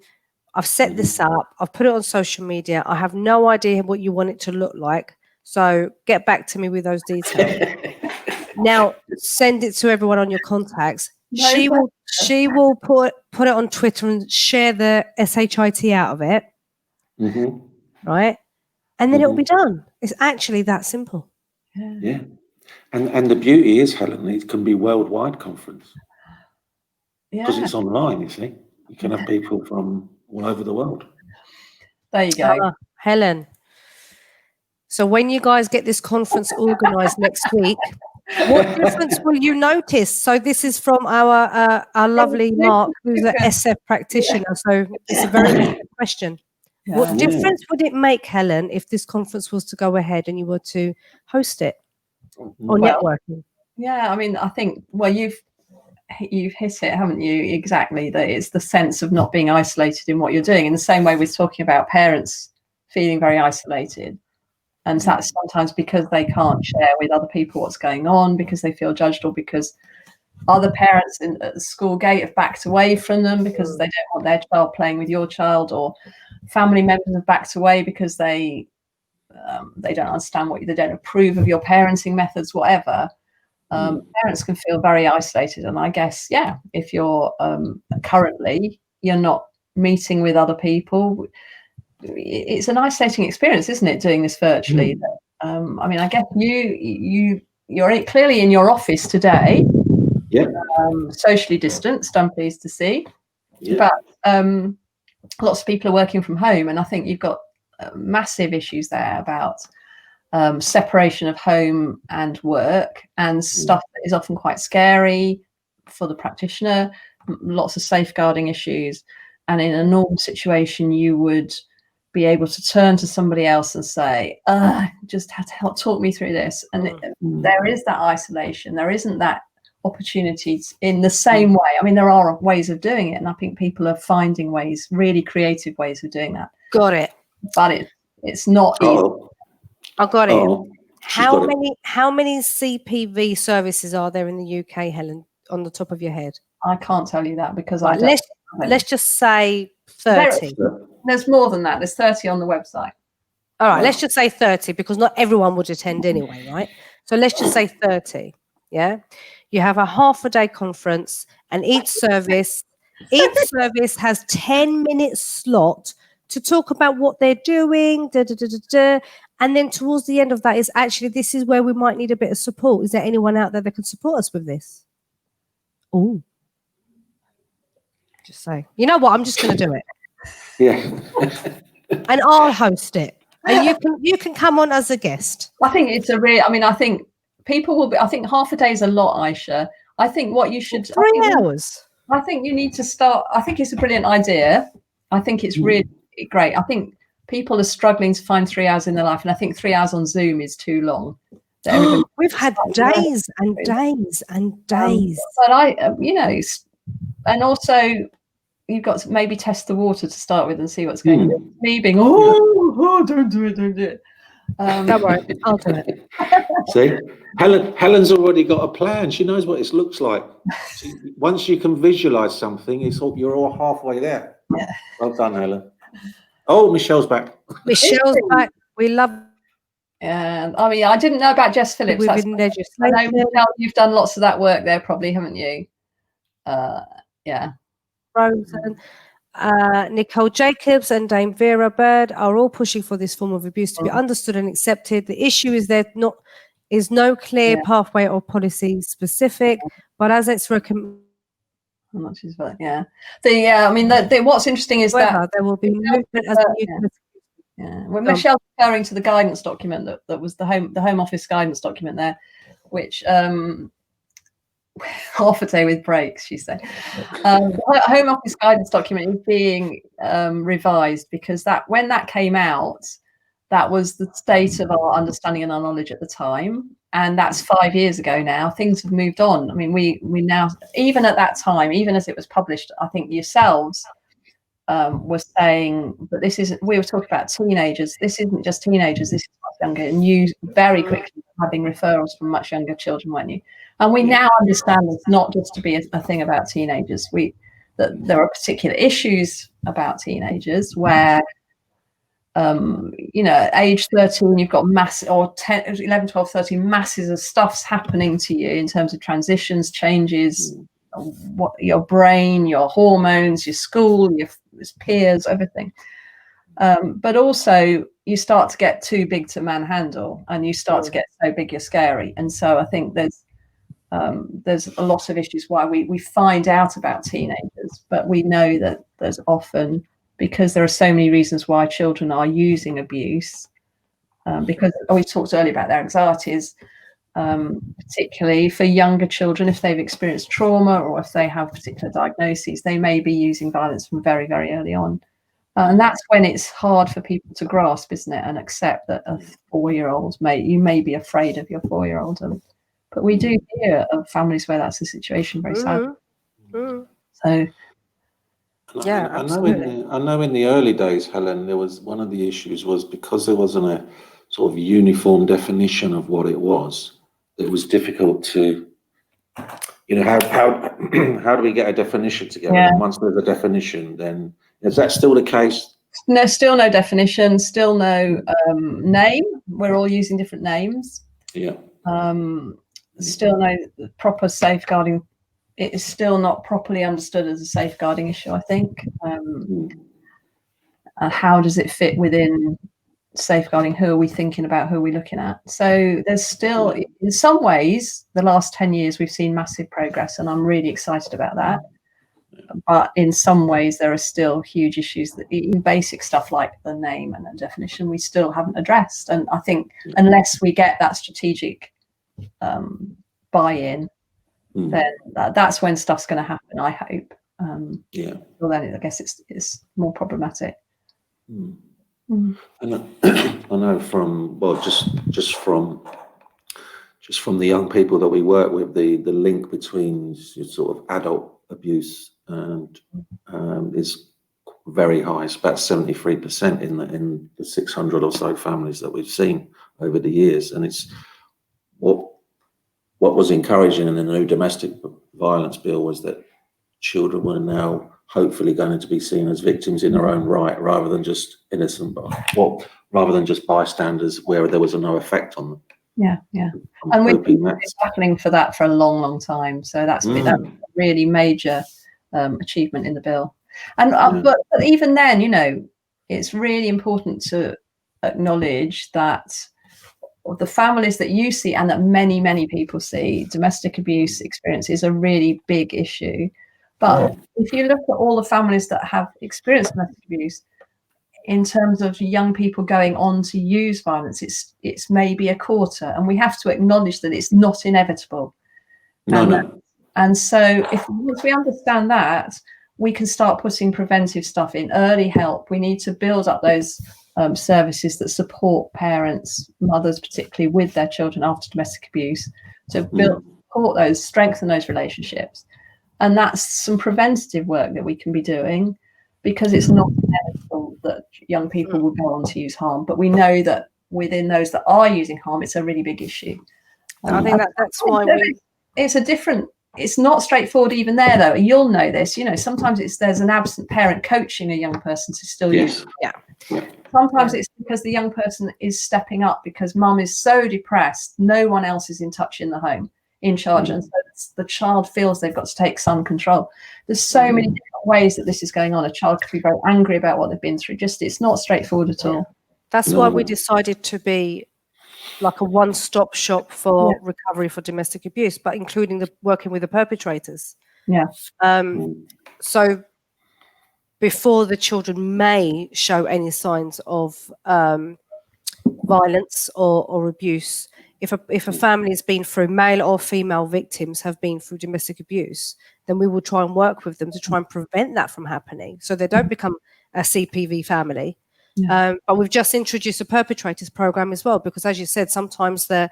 I've set this up. I've put it on social media. I have no idea what you want it to look like, so get back to me with those details. Now send it to everyone on your contacts. She will put it on Twitter and share the SHIT out of it. Right, and then it will be done. It's actually that simple. Yeah. And the beauty is, Helen, it can be worldwide conference because it's online. You see, you can have people from all over the world. There you go, Helen. So when you guys get this conference organised next week, what difference will you notice? So this is from our lovely Mark, who's an SF practitioner. So it's a very good question. What difference would it make, Helen, if this conference was to go ahead and you were to host it or networking? Yeah, I mean, I think, you've hit it, haven't you? Exactly, that it's the sense of not being isolated in what you're doing. In the same way we're talking about parents feeling very isolated. And that's sometimes because they can't share with other people what's going on, because they feel judged, or because Other parents at the school gate have backed away from them because they don't want their child playing with your child, or family members have backed away because they don't understand they don't approve of your parenting methods, whatever. Parents can feel very isolated, and I guess, if you're currently you're not meeting with other people, it's an isolating experience, isn't it, doing this virtually? I mean, I guess you're clearly in your office today, socially distanced, I'm pleased to see, but lots of people are working from home, and I think you've got massive issues there about separation of home and work, and stuff that is often quite scary for the practitioner, lots of safeguarding issues. And in a normal situation, you would be able to turn to somebody else and say, just had to help talk me through this. And there is that isolation. There isn't that opportunity in the same way. I mean, there are ways of doing it, and I think people are finding ways, really creative ways of doing that. Got it. But it's not easy. I got it. How many CPV services are there in the UK, Helen, on the top of your head? I can't tell you that because let's just say 30. There's more than that. There's 30 on the website. All right, let's just say 30, because not everyone would attend anyway, right? So let's just say 30. Yeah. You have a half-a-day conference, and each service has 10-minute slot to talk about what they're doing, and then towards the end of that is actually, this is where we might need a bit of support. Is there anyone out there that can support us with this? Oh, just say, you know what? I'm just going to do it. Yeah. And I'll host it, and you can come on as a guest. I think it's I think people will be. I think half a day is a lot, Aisha. I think what you should 3 hours. I think you need to start. I think it's a brilliant idea. I think it's really great. I think people are struggling to find 3 hours in their life, and I think 3 hours on Zoom is too long. We've had days and days and days. But and also you've got to maybe test the water to start with and see what's going on. Me being, don't do it. Don't worry, I'll do it. See, Helen's already got a plan. She knows what it looks like. Once you can visualize something, you're all halfway there. Yeah. Well done, Helen. Oh, Michelle's back. Michelle's back. We love. And I mean, I didn't know about Jess Phillips. I know, Michelle, you've done lots of that work there, probably, haven't you? Yeah. Rosen, Nicole Jacobs and Dame Vera Bird are all pushing for this form of abuse to be understood and accepted. The issue is is no clear pathway or policy specific, but as it's recommended. I mean, what's interesting is that there will be movement as when Michelle's referring to the guidance document that was the Home Office guidance document there, which half a day with breaks, she said. Home Office guidance document is being revised because when that came out, that was the state of our understanding and our knowledge at the time, and that's 5 years ago now. Things have moved on. I mean, we now, even at that time, even as it was published, I think yourselves were saying, but we were talking about teenagers. This isn't just teenagers, this is much younger, and you very quickly having referrals from much younger children, weren't you? And we now understand it's not just to be a thing about teenagers. That there are particular issues about teenagers where, age 13, you've got or 10, 11, 12, 13, masses of stuff's happening to you in terms of transitions, changes, what your brain, your hormones, your school, your peers, everything. But also you start to get too big to manhandle, and you start to get so big you're scary. And so I think there's a lot of issues why we find out about teenagers, but we know that there's often, because there are so many reasons why children are using abuse, because we talked earlier about their anxieties, particularly for younger children, if they've experienced trauma or if they have particular diagnoses, they may be using violence from very, very early on. And that's when it's hard for people to grasp, isn't it, and accept that a 4-year-old you may be afraid of your 4-year-old. But we do hear of families where that's the situation, very sad. So, yeah, absolutely. I know in the early days, Helen, there was one of the issues was because there wasn't a sort of uniform definition of what it was difficult to you know, how do we get a definition together? Yeah. And once there's a definition, then is that still the case? No, still no definition, still no name. We're all using different names. Yeah. Still no proper safeguarding. It is still not properly understood as a safeguarding issue, I think. How does it fit within safeguarding? Who are we thinking about? Who are we looking at? So there's still, in some ways, the last 10 years, we've seen massive progress, and I'm really excited about that. But in some ways, there are still huge issues that even basic stuff like the name and the definition, we still haven't addressed. And I think unless we get that strategic buy-in, then that's when stuff's going to happen, I hope. Well, then I guess it's more problematic. And I know from, well, just from the young people that we work with, the link between sort of adult abuse and is very high. It's about 73% in the 600 or so families that we've seen over the years. And it's what was encouraging in the new domestic violence bill was that children were now hopefully going to be seen as victims in their own right, rather than just innocent, rather than just bystanders where there was no effect on them. Yeah. And we've been battling for that for a long, long time. So that's a really major achievement in the bill. And but even then, you know, it's really important to acknowledge that the families that you see and that many, many people see, domestic abuse experience is a really big issue. But if you look at all the families that have experienced domestic abuse, in terms of young people going on to use violence, it's maybe a quarter, and we have to acknowledge that it's not inevitable. And so once we understand that, we can start putting preventive stuff in, early help. We need to build up those services that support parents, mothers particularly, with their children after domestic abuse, to support those, strengthen those relationships. And that's some preventative work that we can be doing, because it's not inevitable that young people will go on to use harm. But we know that within those that are using harm, it's a really big issue. I think that's why it's not straightforward even there, though. You'll know this. You know, sometimes there's an absent parent coaching a young person to still use. Sometimes it's because the young person is stepping up because mum is so depressed, no one else is in touch in the home, in charge, and so the child feels they've got to take some control. There's so many different ways that this is going on. A child could be very angry about what they've been through. It's not straightforward at all. That's why we decided to be like a one-stop shop for recovery for domestic abuse, but including working with the perpetrators. So before the children may show any signs of violence or abuse, if a family has been through, male or female victims have been through domestic abuse, then we will try and work with them to try and prevent that from happening, so they don't become a CPV family. But we've just introduced a perpetrators program as well, because as you said, sometimes the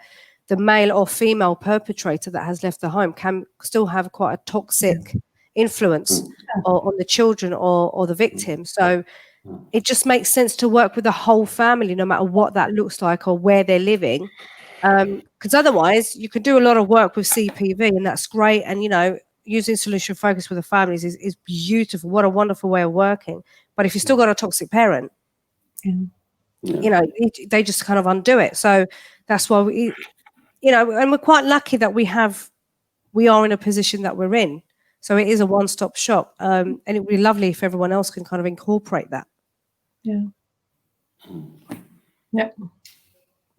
male or female perpetrator that has left the home can still have quite a toxic influence on the children or the victim. So it just makes sense to work with the whole family, no matter what that looks like or where they're living. Because otherwise you can do a lot of work with CPV, and that's great. And, you know, using solution focus with the families is beautiful. What a wonderful way of working. But if you've still got a toxic parent, you know, they just kind of undo it. So that's why we, you know, and we're quite lucky that we are in a position that we're in. So it is a one-stop shop. And it would be lovely if everyone else can kind of incorporate that.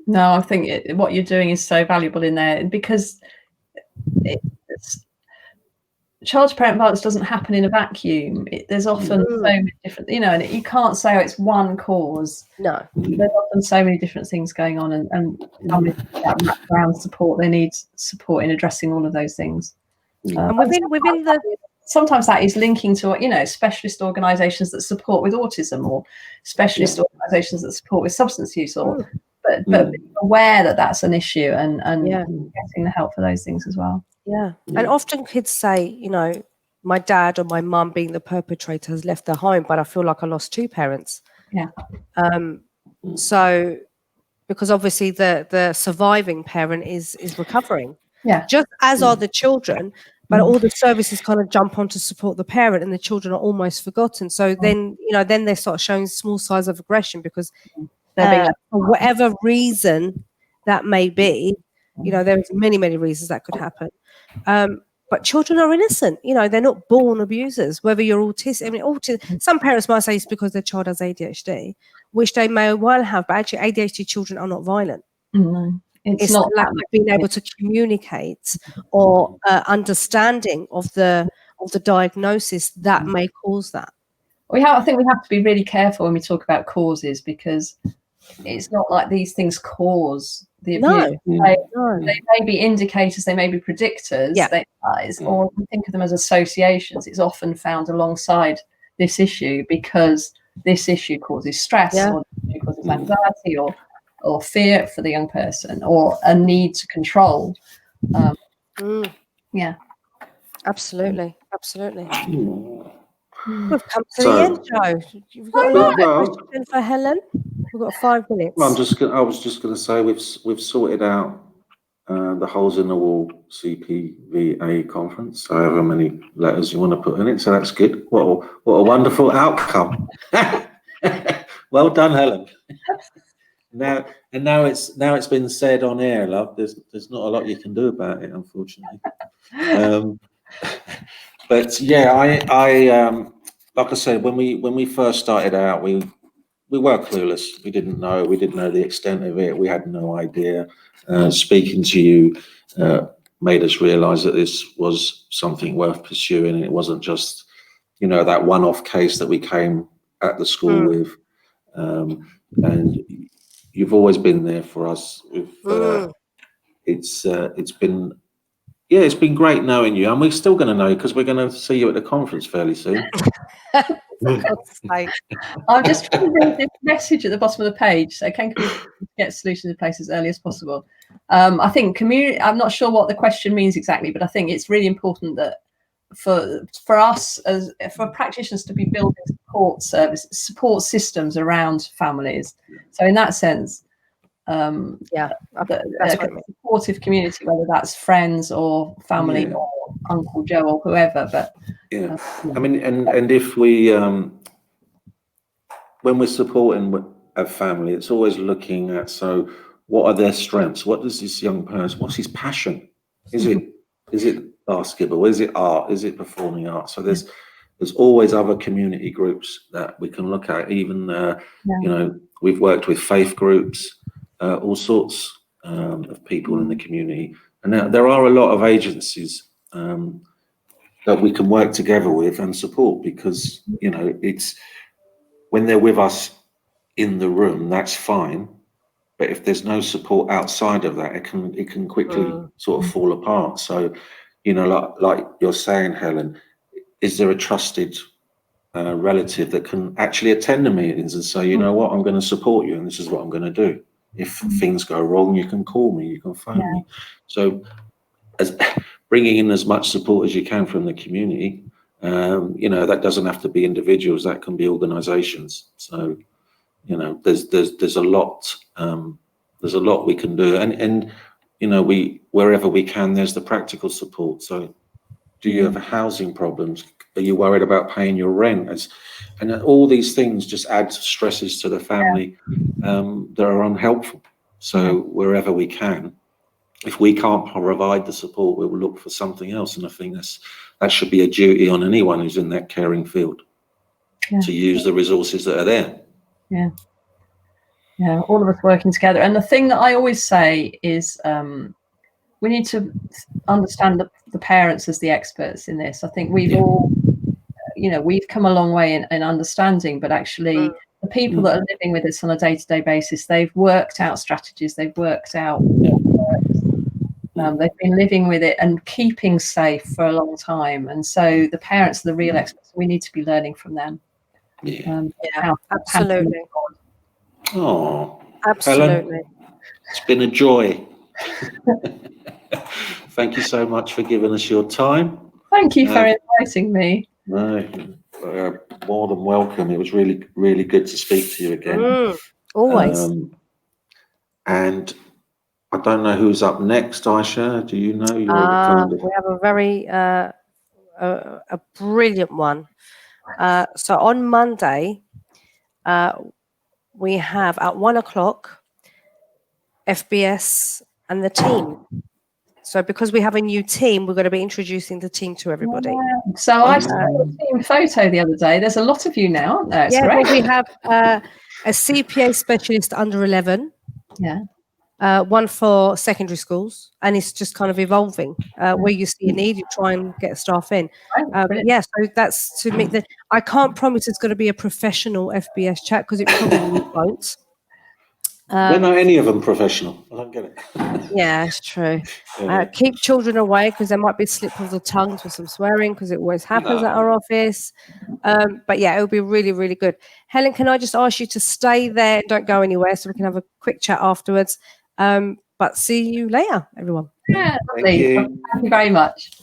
No, I think what you're doing is so valuable in there, because child-to-parent violence doesn't happen in a vacuum. There's often so many different, you know, and you can't say, oh, it's one cause. No. There's often so many different things going on, and that wraparound support, they need support in addressing all of those things. And within sometimes that is linking to, you know, specialist organisations that support with autism, or specialist organisations that support with substance use, or but being aware that that's an issue, and getting the help for those things as well. And often kids say, you know, my dad or my mum being the perpetrator has left the home, but I feel like I lost two parents. So because obviously the surviving parent is recovering, just as are the children. but all the services kind of jump on to support the parent, and the children are almost forgotten. So then, then they start showing small signs of aggression because for whatever reason that may be, there's many, many reasons that could happen. But children are innocent. They're not born abusers, whether you're autistic. I mean, some parents might say it's because their child has ADHD, which they may well have, but actually ADHD children are not violent. No, it's not lack of being able to communicate or understanding of the diagnosis that may cause that. I think we have to be really careful when we talk about causes, because it's not like these things cause the abuse. They may be indicators, they may be predictors, or we think of them as associations. It's often found alongside this issue because this issue causes stress, or it causes anxiety, or fear for the young person, or a need to control. Absolutely. We've come to the end, Joe. You've got a question for Helen. We've got 5 minutes. Well, I was just going to say we've sorted out the Holes in the Wall CPVA conference. However many letters you want to put in it, so that's good. What a wonderful outcome. Well done, Helen. Now it's been said on air, love. There's not a lot you can do about it, unfortunately. But yeah, I like I said, when we first started out, we were clueless. We didn't know the extent of it. We had no idea. Speaking to you made us realise that this was something worth pursuing. It wasn't just that one-off case that we came at the school with. And you've always been there for us. It's been great knowing you, and we're still going to know because we're going to see you at the conference fairly soon. I'm just trying to read this message at the bottom of the page. So can we get solutions in place as early as possible? I think community. I'm not sure what the question means exactly, but I think it's really important that for us for practitioners to be building support systems around families. So in that sense, that's a supportive community, whether that's friends or family or Uncle Joe or whoever. But I mean, and if we when we're supporting a family, it's always looking at, so what are their strengths? What does this young person? What's his passion? Is it basketball? Is it art? Is it performing arts? So there's always other community groups that we can look at. Even we've worked with faith groups, all sorts of people in the community, and there are a lot of agencies that we can work together with and support, because it's when they're with us in the room, that's fine. But if there's no support outside of that, it can quickly sort of fall apart. So, like you're saying, Helen, is there a trusted relative that can actually attend the meetings and say, you know what, I'm going to support you, and this is what I'm going to do. If things go wrong, you can call me, you can phone me. So, as bringing in as much support as you can from the community, that doesn't have to be individuals, that can be organizations. So, there's a lot we can do, and we wherever we can, there's the practical support. So do you have housing problems? Are you worried about paying your rent? And all these things just add stresses to the family that are unhelpful. So wherever we can, if we can't provide the support, we will look for something else. And I think that should be a duty on anyone who's in that caring field to use the resources that are there. Yeah, all of us working together. And the thing that I always say is we need to understand the parents as the experts in this. I think we've all, we've come a long way in understanding, but actually the people that are living with us on a day-to-day basis, they've worked out strategies, they've worked out what works. They've been living with it and keeping safe for a long time. And so the parents are the real experts. We need to be learning from them. Absolutely. Oh, absolutely. Helen, it's been a joy. Thank you so much for giving us your time. Thank you for inviting me. No, more than welcome. It was really, really good to speak to you again. Always. And I don't know who's up next, Aisha. Do you know? You're the kind of... We have a very a brilliant one. So on Monday, we have at 1 o'clock FBS and the team. So because we have a new team, we're going to be introducing the team to everybody. Yeah. So I saw a team photo the other day. There's a lot of you now, aren't there? It's great. Well, we have a CPA specialist under 11. Yeah. One for secondary schools, and it's just kind of evolving. Where you see a need, you try and get staff in. So that's to make the. I can't promise it's going to be a professional FBS chat because it probably won't. They're not any of them professional. I don't get it. Yeah, it's true. Yeah. Keep children away because there might be slip of the tongues with some swearing because it always happens at our office. But yeah, it'll be really, really good. Helen, can I just ask you to stay there? Don't go anywhere so we can have a quick chat afterwards. But see you later, everyone. Yeah, lovely. Thank you very much.